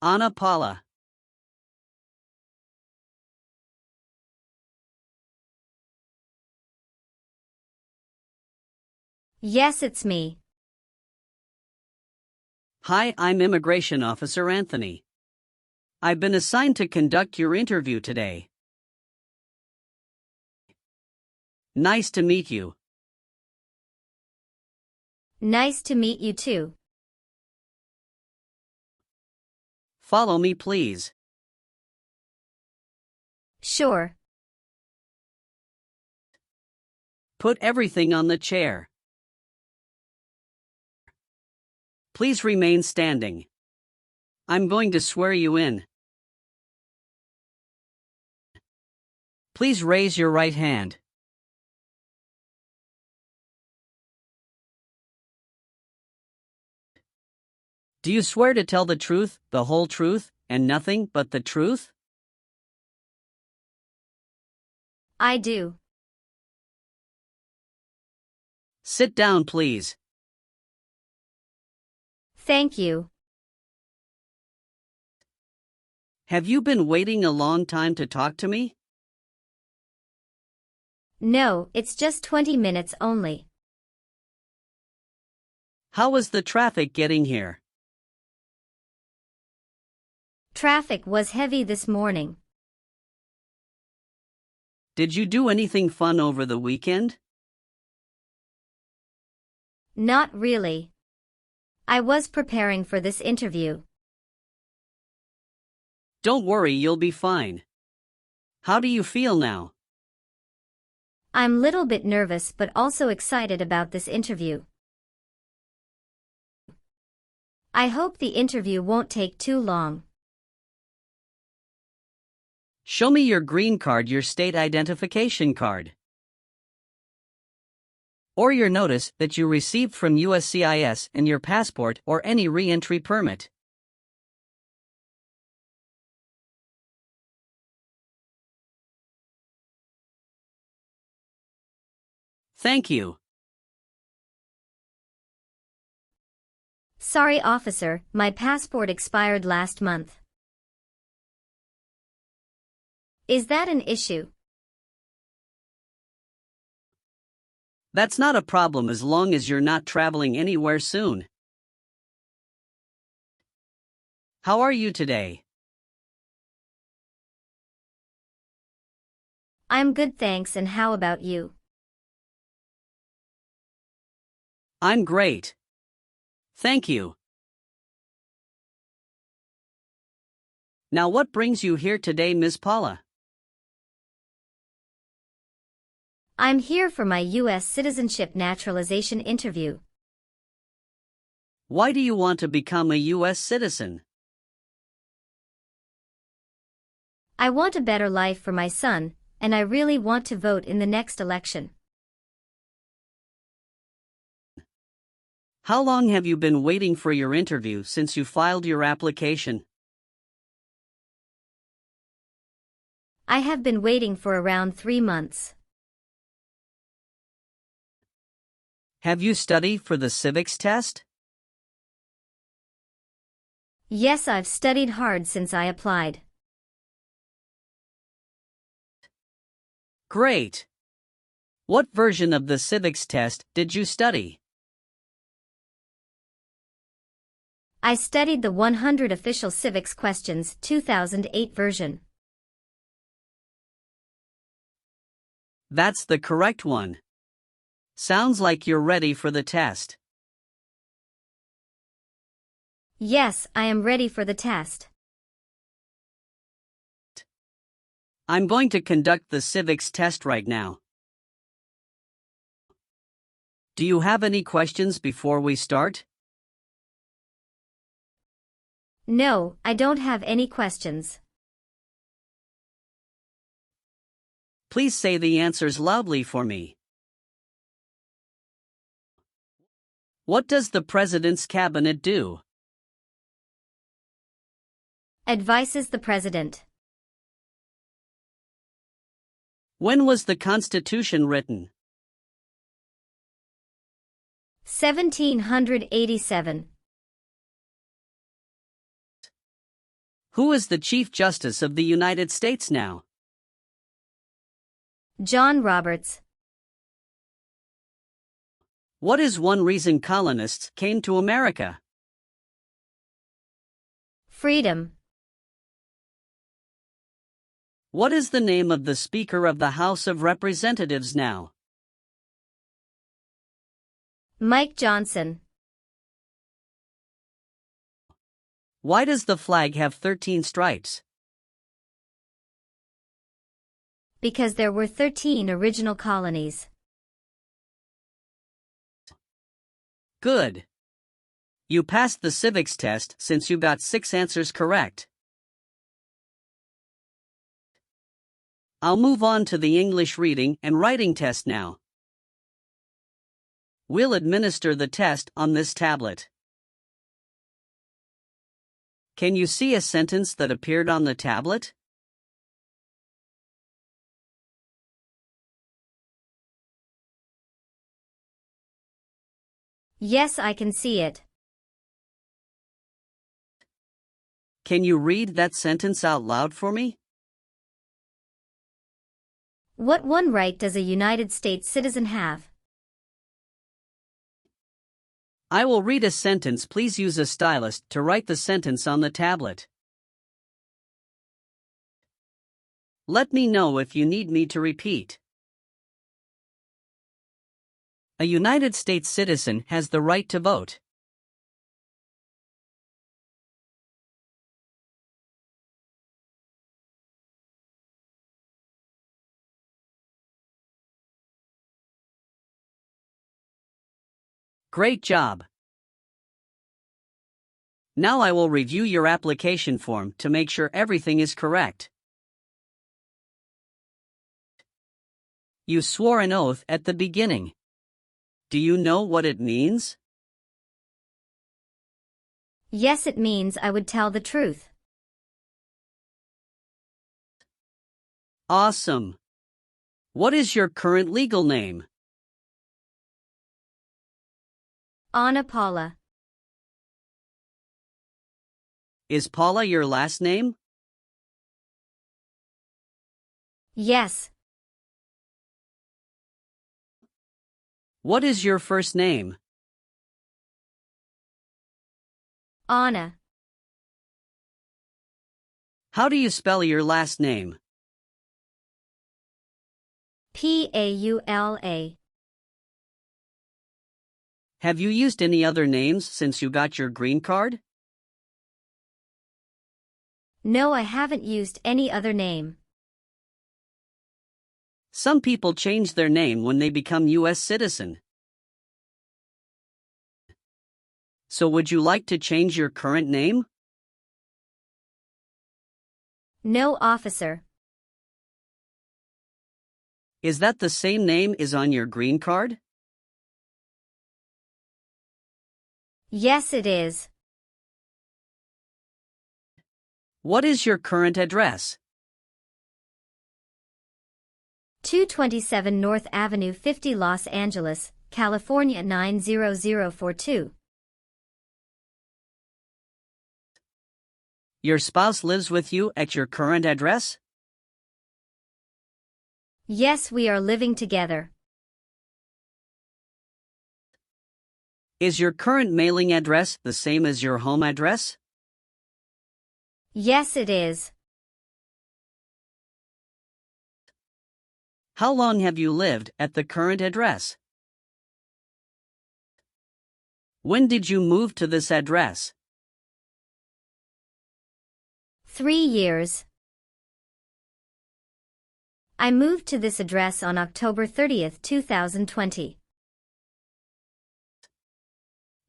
Ana Paula. Yes, it's me. Hi, I'm Immigration Officer Anthony. I've been assigned to conduct your interview today. Nice to meet you. Nice to meet you too. Follow me, please. Sure. Put everything on the chair. Please remain standing. I'm going to swear you in. Please raise your right hand. Do you swear to tell the truth, the whole truth, and nothing but the truth? I do. Sit down, please. Thank you. Have you been waiting a long time to talk to me? No, it's just 20 minutes only. How was the traffic getting here? Traffic was heavy this morning. Did you do anything fun over the weekend? Not really. I was preparing for this interview. Don't worry, you'll be fine. How do you feel now? I'm a little bit nervous but also excited about this interview. I hope the interview won't take too long. Show me your green card, your state identification card. Or your notice that you received from USCIS and your passport or any re-entry permit. Thank you. Sorry, officer, my passport expired last month. Is that an issue? That's not a problem as long as you're not traveling anywhere soon. How are you today? I'm good, thanks, and how about you? I'm great. Thank you. Now what brings you here today, Ms. Paula? I'm here for my US Citizenship Naturalization Interview. Why do you want to become a US citizen? I want a better life for my son, and I really want to vote in the next election. How long have you been waiting for your interview since you filed your application? I have been waiting for around 3 months. Have you studied for the civics test? Yes, I've studied hard since I applied. Great! What version of the civics test did you study? I studied the 100 Official Civics Questions 2008 version. That's the correct one. Sounds like you're ready for the test. Yes, I am ready for the test. I'm going to conduct the civics test right now. Do you have any questions before we start? No, I don't have any questions. Please say the answers loudly for me. What does the President's Cabinet do? Advises the President. When was the Constitution written? 1787. Who is the Chief Justice of the United States now? John Roberts. What is one reason colonists came to America? Freedom. What is the name of the Speaker of the House of Representatives now? Mike Johnson. Why does the flag have 13 stripes? Because there were 13 original colonies. Good. You passed the civics test since you got 6 answers correct. I'll move on to the English reading and writing test now. We'll administer the test on this tablet. Can you see a sentence that appeared on the tablet? Yes, I can see it. Can you read that sentence out loud for me? What one right does a United States citizen have? I will read a sentence. Please use a stylus to write the sentence on the tablet. Let me know if you need me to repeat. A United States citizen has the right to vote. Great job! Now I will review your application form to make sure everything is correct. You swore an oath at the beginning. Do you know what it means? Yes, it means I would tell the truth. Awesome! What is your current legal name? Anna Paula. Is Paula your last name? Yes. What is your first name? Anna. How do you spell your last name? Paula. Have you used any other names since you got your green card? No, I haven't used any other name. Some people change their name when they become US citizen. So would you like to change your current name? No, officer. Is that the same name is on your green card? Yes, it is. What is your current address? 227 North Avenue 50, Los Angeles, California 90042. Your spouse lives with you at your current address? Yes, we are living together. Is your current mailing address the same as your home address? Yes, it is. How long have you lived at the current address? When did you move to this address? 3 years. I moved to this address on October 30th, 2020.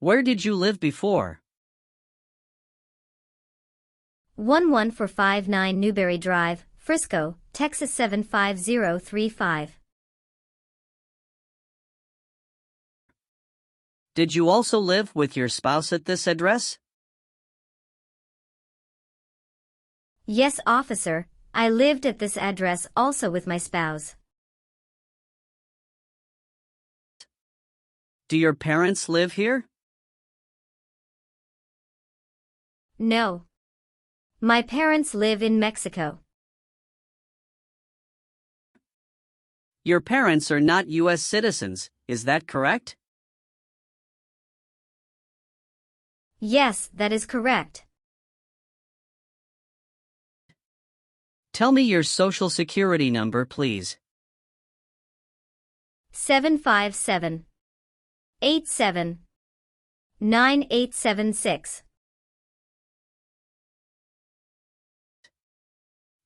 Where did you live before? 11459 Newberry Drive, Frisco, Texas 75035. Did you also live with your spouse at this address? Yes, officer, I lived at this address also with my spouse. Do your parents live here? No. My parents live in Mexico. Your parents are not U.S. citizens, is that correct? Yes, that is correct. Tell me your social security number, please. 757-87-9876.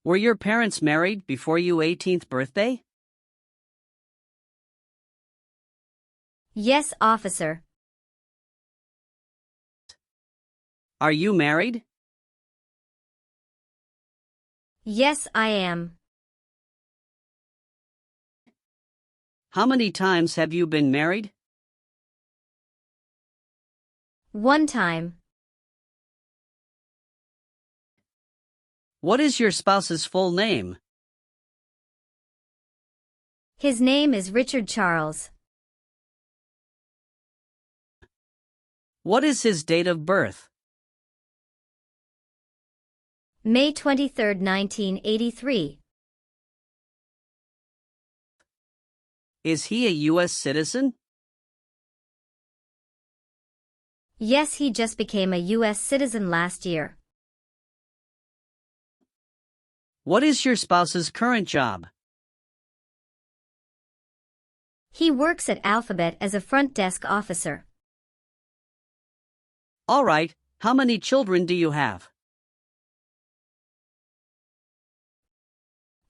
Were your parents married before your 18th birthday? Yes, officer. Are you married? Yes, I am. How many times have you been married? One time. What is your spouse's full name? His name is Richard Charles. What is his date of birth? May 23, 1983. Is he a U.S. citizen? Yes, he just became a U.S. citizen last year. What is your spouse's current job? He works at Alphabet as a front desk officer. All right, how many children do you have?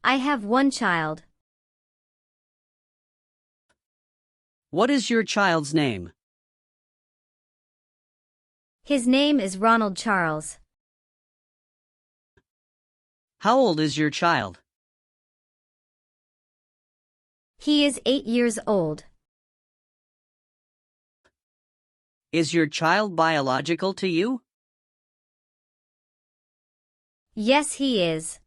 I have one child. What is your child's name? His name is Ronald Charles. How old is your child? He is 8 years old. Is your child biological to you? Yes, he is.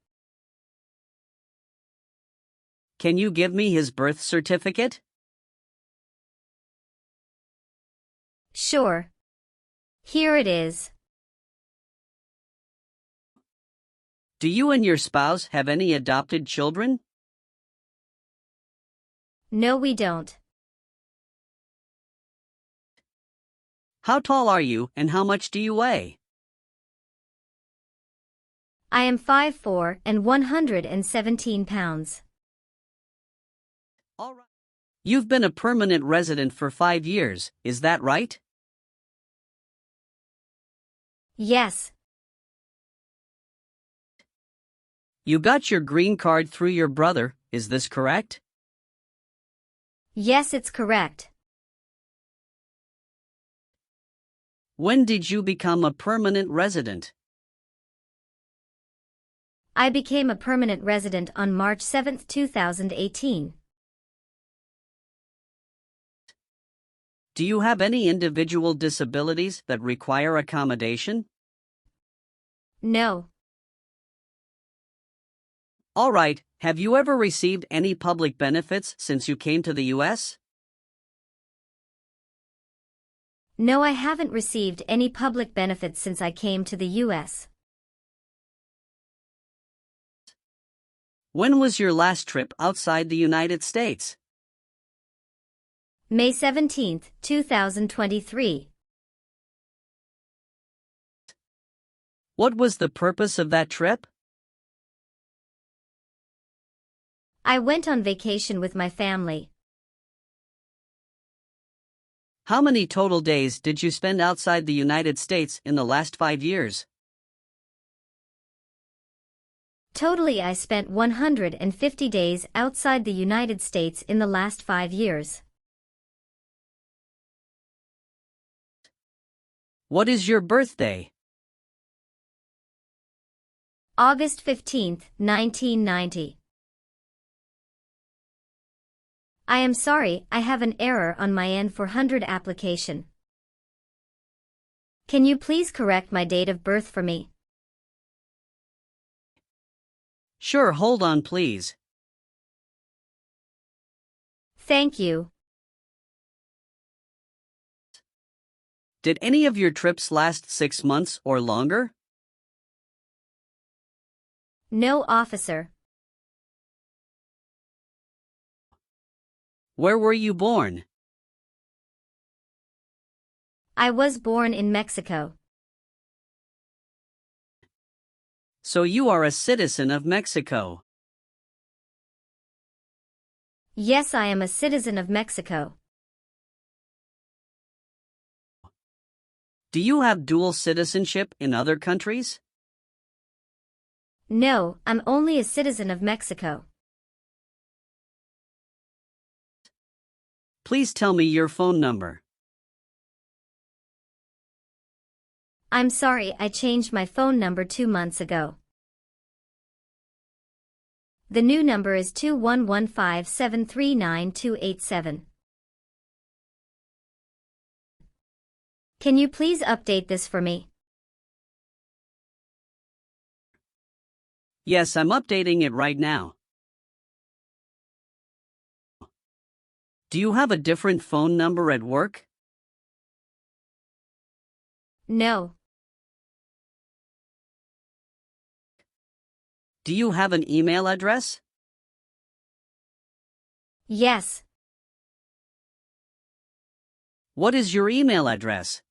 Can you give me his birth certificate? Sure. Here it is. Do you and your spouse have any adopted children? No, we don't. How tall are you and how much do you weigh? I am 5'4" and 117 pounds. All right. You've been a permanent resident for 5 years, is that right? Yes. You got your green card through your brother, is this correct? Yes, it's correct. When did you become a permanent resident? I became a permanent resident on March 7, 2018. Do you have any individual disabilities that require accommodation? No. All right, have you ever received any public benefits since you came to the U.S.? No, I haven't received any public benefits since I came to the U.S. When was your last trip outside the United States? May 17, 2023. What was the purpose of that trip? I went on vacation with my family. How many total days did you spend outside the United States in the last 5 years? Totally, I spent 150 days outside the United States in the last 5 years. What is your birthday? August 15, 1990. I am sorry, I have an error on my N-400 application. Can you please correct my date of birth for me? Sure, hold on please. Thank you. Did any of your trips last 6 months or longer? No, officer. Where were you born? I was born in Mexico. So you are a citizen of Mexico. Yes, I am a citizen of Mexico. Do you have dual citizenship in other countries? No, I'm only a citizen of Mexico. Please tell me your phone number. I'm sorry, I changed my phone number 2 months ago. The new number is 2115739287. Can you please update this for me? Yes, I'm updating it right now. Do you have a different phone number at work? No. Do you have an email address? Yes. What is your email address?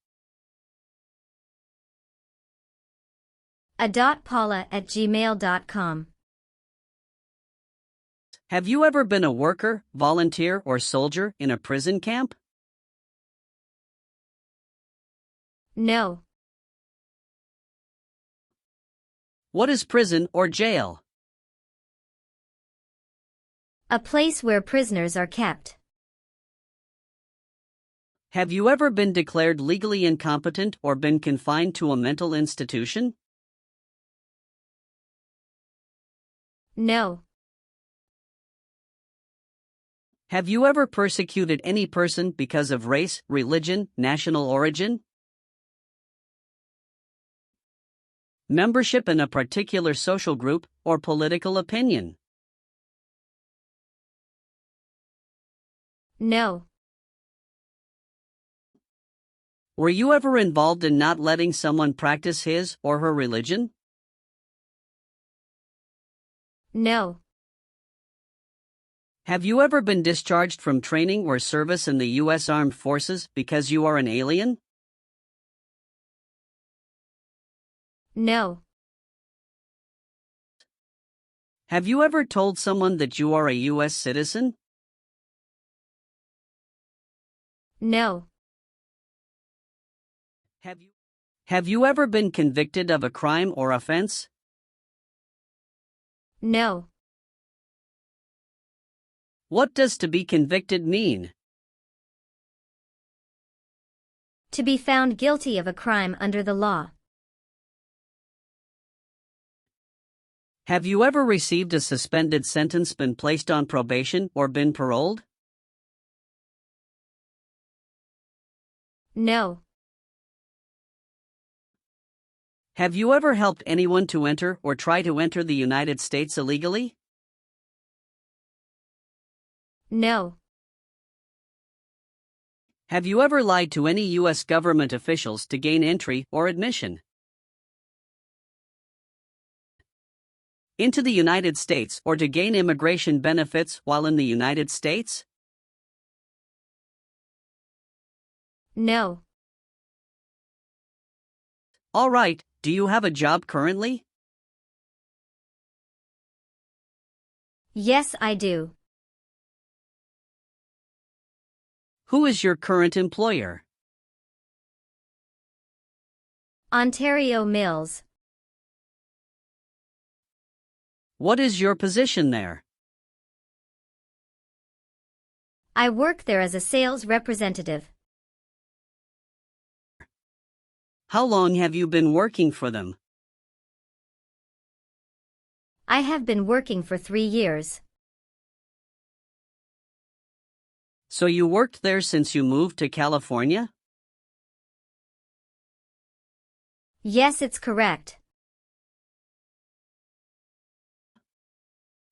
a.paula@gmail.com. Have you ever been a worker, volunteer, or soldier in a prison camp? No. What is prison or jail? A place where prisoners are kept. Have you ever been declared legally incompetent or been confined to a mental institution? No. Have you ever persecuted any person because of race, religion, national origin? Membership in a particular social group, or political opinion? No. Were you ever involved in not letting someone practice his or her religion? No. Have you ever been discharged from training or service in the U.S. Armed Forces because you are an alien? No. Have you ever told someone that you are a U.S. citizen? No. Have you ever been convicted of a crime or offense? No. What does to be convicted mean? To be found guilty of a crime under the law. Have you ever received a suspended sentence, been placed on probation, or been paroled? No. Have you ever helped anyone to enter or try to enter the United States illegally? No. Have you ever lied to any U.S. government officials to gain entry or admission into the United States or to gain immigration benefits while in the United States? No. All right, do you have a job currently? Yes, I do. Who is your current employer? Ontario Mills. What is your position there? I work there as a sales representative. How long have you been working for them? I have been working for 3 years. So you worked there since you moved to California? Yes, it's correct.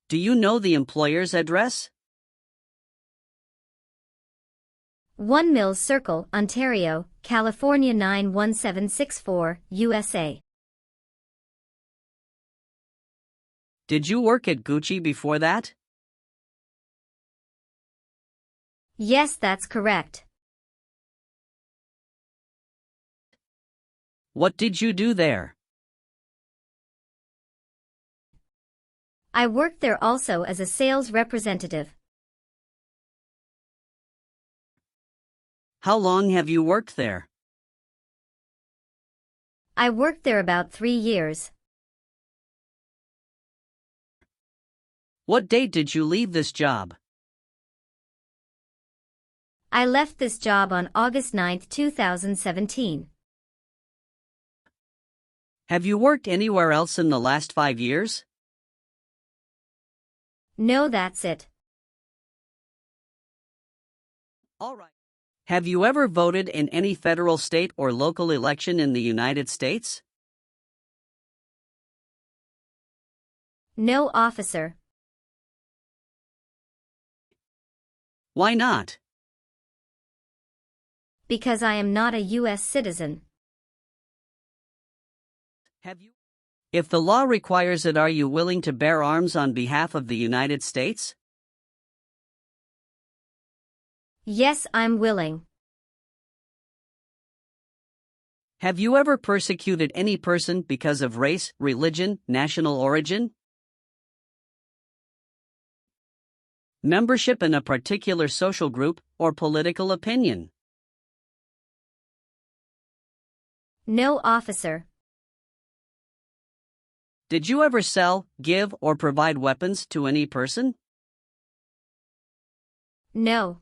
Do you know the employer's address? 1 Mills Circle, Ontario, California 91764, USA. Did you work at Gucci before that? Yes, that's correct. What did you do there? I worked there also as a sales representative. How long have you worked there? I worked there about 3 years. What date did you leave this job? I left this job on August 9, 2017. Have you worked anywhere else in the last 5 years? No, that's it. All right. Have you ever voted in any federal, state, or local election in the United States? No, officer. Why not? Because I am not a U.S. citizen. Have you? If the law requires it, are you willing to bear arms on behalf of the United States? Yes, I'm willing. Have you ever persecuted any person because of race, religion, national origin? Membership in a particular social group, or political opinion? No, officer. Did you ever sell, give, or provide weapons to any person? No.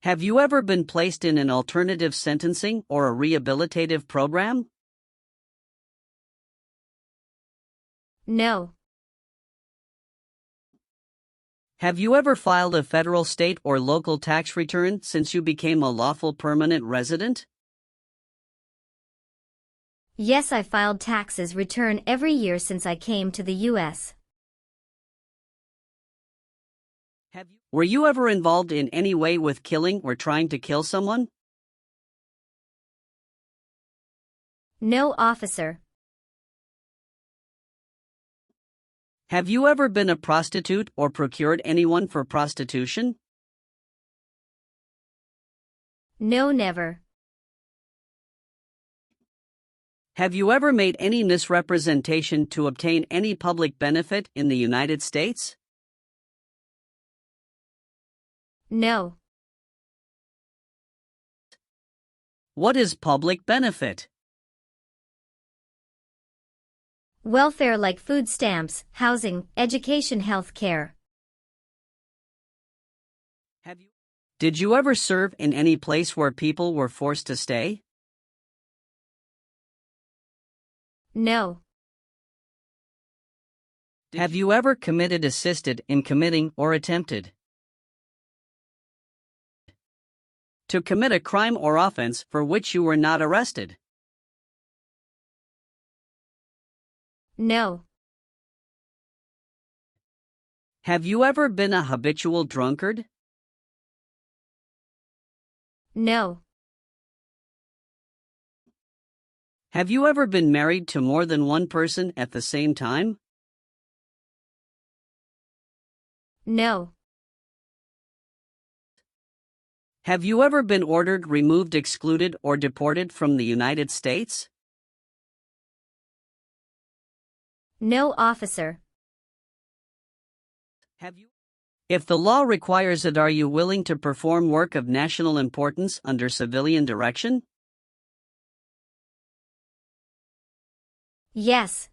Have you ever been placed in an alternative sentencing or a rehabilitative program? No. Have you ever filed a federal, state, or local tax return since you became a lawful permanent resident? Yes, I filed taxes return every year since I came to the U.S. Were you ever involved in any way with killing or trying to kill someone? No, officer. Have you ever been a prostitute or procured anyone for prostitution? No, never. Have you ever made any misrepresentation to obtain any public benefit in the United States? No. What is public benefit? Welfare like food stamps, housing, education, health care. Did you ever serve in any place where people were forced to stay? No. Have you ever committed, assisted in committing, or attempted to commit a crime or offense for which you were not arrested? No. Have you ever been a habitual drunkard? No. Have you ever been married to more than one person at the same time? No. Have you ever been ordered, removed, excluded, or deported from the United States? No, officer. If the law requires it, are you willing to perform work of national importance under civilian direction? Yes.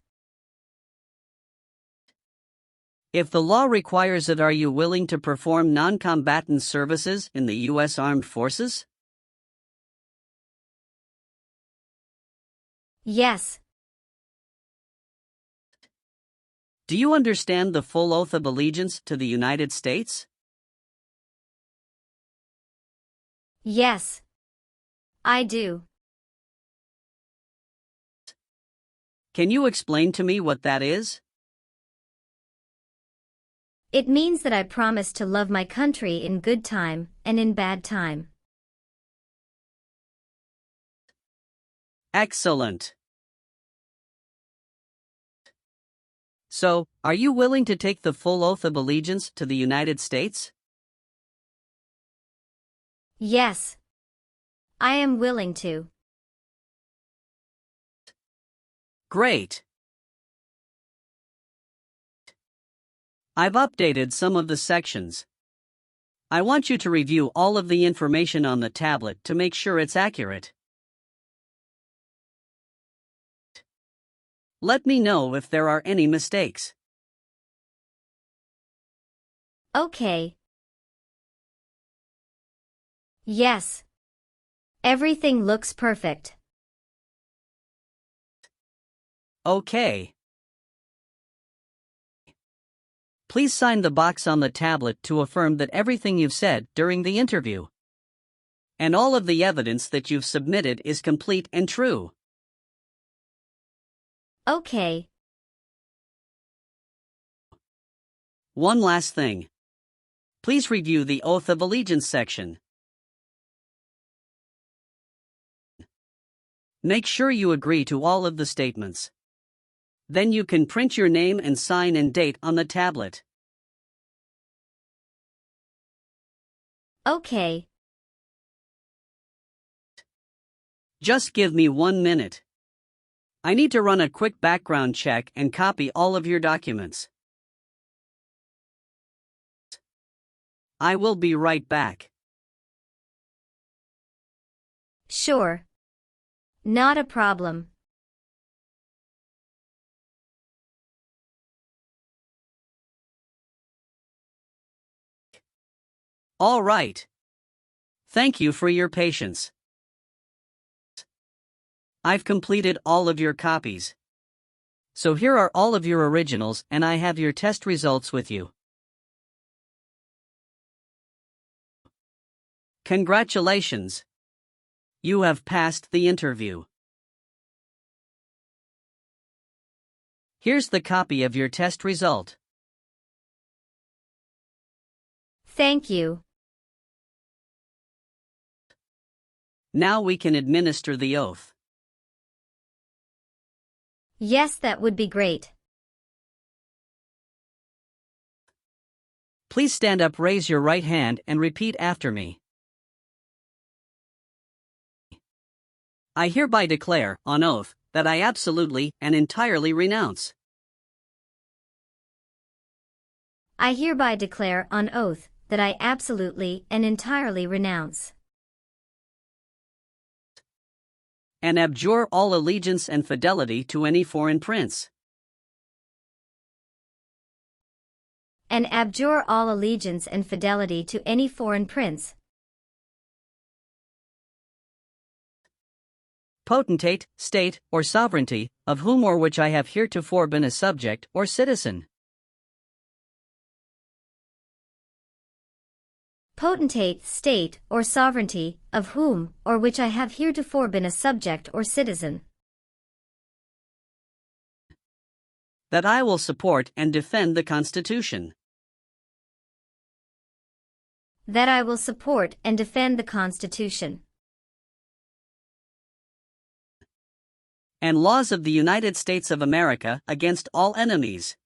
If the law requires it, are you willing to perform non-combatant services in the U.S. Armed Forces? Yes. Do you understand the full oath of allegiance to the United States? Yes. I do. Can you explain to me what that is? It means that I promise to love my country in good time and in bad time. Excellent. So, are you willing to take the full oath of allegiance to the United States? Yes. I am willing to. Great. I've updated some of the sections. I want you to review all of the information on the tablet to make sure it's accurate. Let me know if there are any mistakes. Okay. Yes. Everything looks perfect. Okay. Please sign the box on the tablet to affirm that everything you've said during the interview and all of the evidence that you've submitted is complete and true. Okay. One last thing. Please review the Oath of Allegiance section. Make sure you agree to all of the statements. Then you can print your name and sign and date on the tablet. Okay. Just give me 1 minute. I need to run a quick background check and copy all of your documents. I will be right back. Sure. Not a problem. All right. Thank you for your patience. I've completed all of your copies. So here are all of your originals, and I have your test results with you. Congratulations! You have passed the interview. Here's the copy of your test result. Thank you. Now we can administer the oath. Yes, that would be great. Please stand up, raise your right hand, and repeat after me. I hereby declare, on oath, that I absolutely and entirely renounce. I hereby declare on oath that I absolutely and entirely renounce And abjure all allegiance and fidelity to any foreign prince. and abjure all allegiance and fidelity to any foreign prince, potentate, state, or sovereignty, of whom or which I have heretofore been a subject or citizen. potentate, state, or sovereignty, of whom or which I have heretofore been a subject or citizen, That I will support and defend the Constitution that I will support and defend the Constitution and laws of the United States of America against all enemies,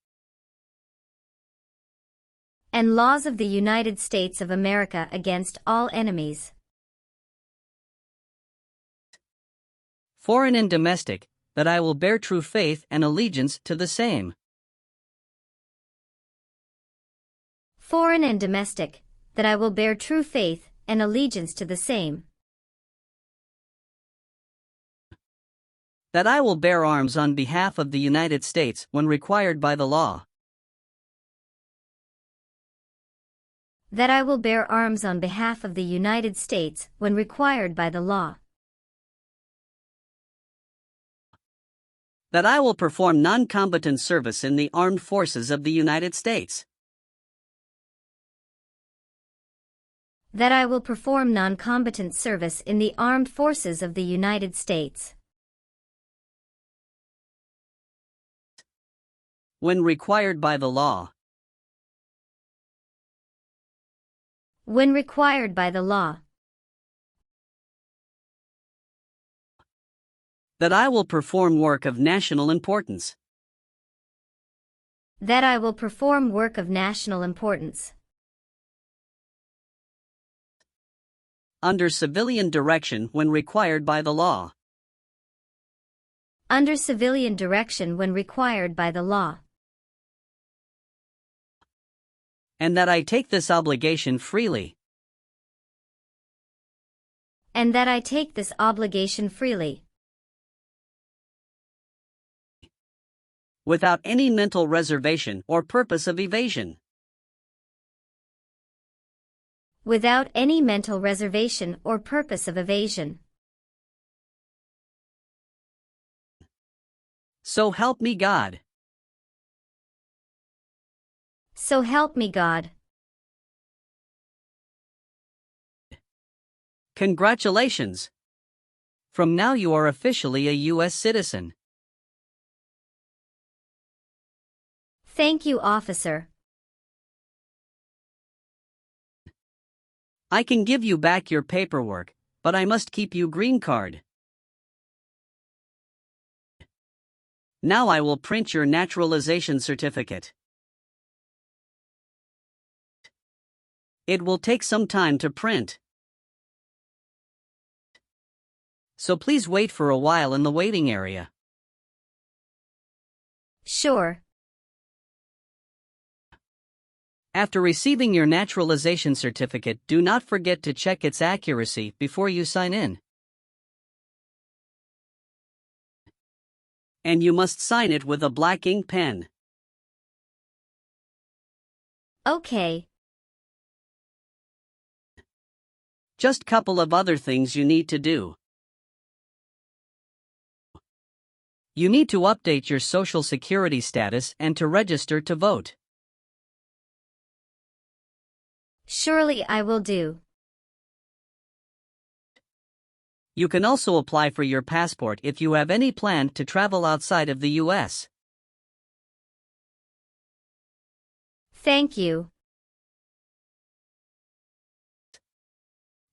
and laws of the United States of America against all enemies, foreign and domestic, that I will bear true faith and allegiance to the same, foreign and domestic, that I will bear true faith and allegiance to the same, that I will bear arms on behalf of the United States when required by the law, that I will bear arms on behalf of the United States when required by the law, that I will perform non-combatant service in the armed forces of the United States, that I will perform non-combatant service in the armed forces of the United States, when required by the law, when required by the law, that I will perform work of national importance, That I will perform work of national importance. Under civilian direction when required by the law. Under civilian direction when required by the law. And that I take this obligation freely. And that I take this obligation freely. Without any mental reservation or purpose of evasion. Without any mental reservation or purpose of evasion. So help me God. So help me God. Congratulations! From now you are officially a U.S. citizen. Thank you, officer. I can give you back your paperwork, but I must keep you green card. Now I will print your naturalization certificate. It will take some time to print. So please wait for a while in the waiting area. Sure. After receiving your naturalization certificate, do not forget to check its accuracy before you sign in. And you must sign it with a black ink pen. Okay. Just couple of other things you need to do. You need to update your Social Security status and to register to vote. Surely I will do. You can also apply for your passport if you have any plan to travel outside of the U.S. Thank you.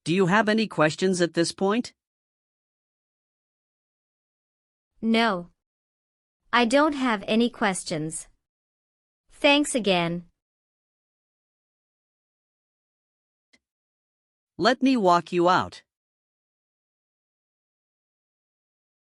Do you have any questions at this point? No. I don't have any questions. Thanks again. Let me walk you out.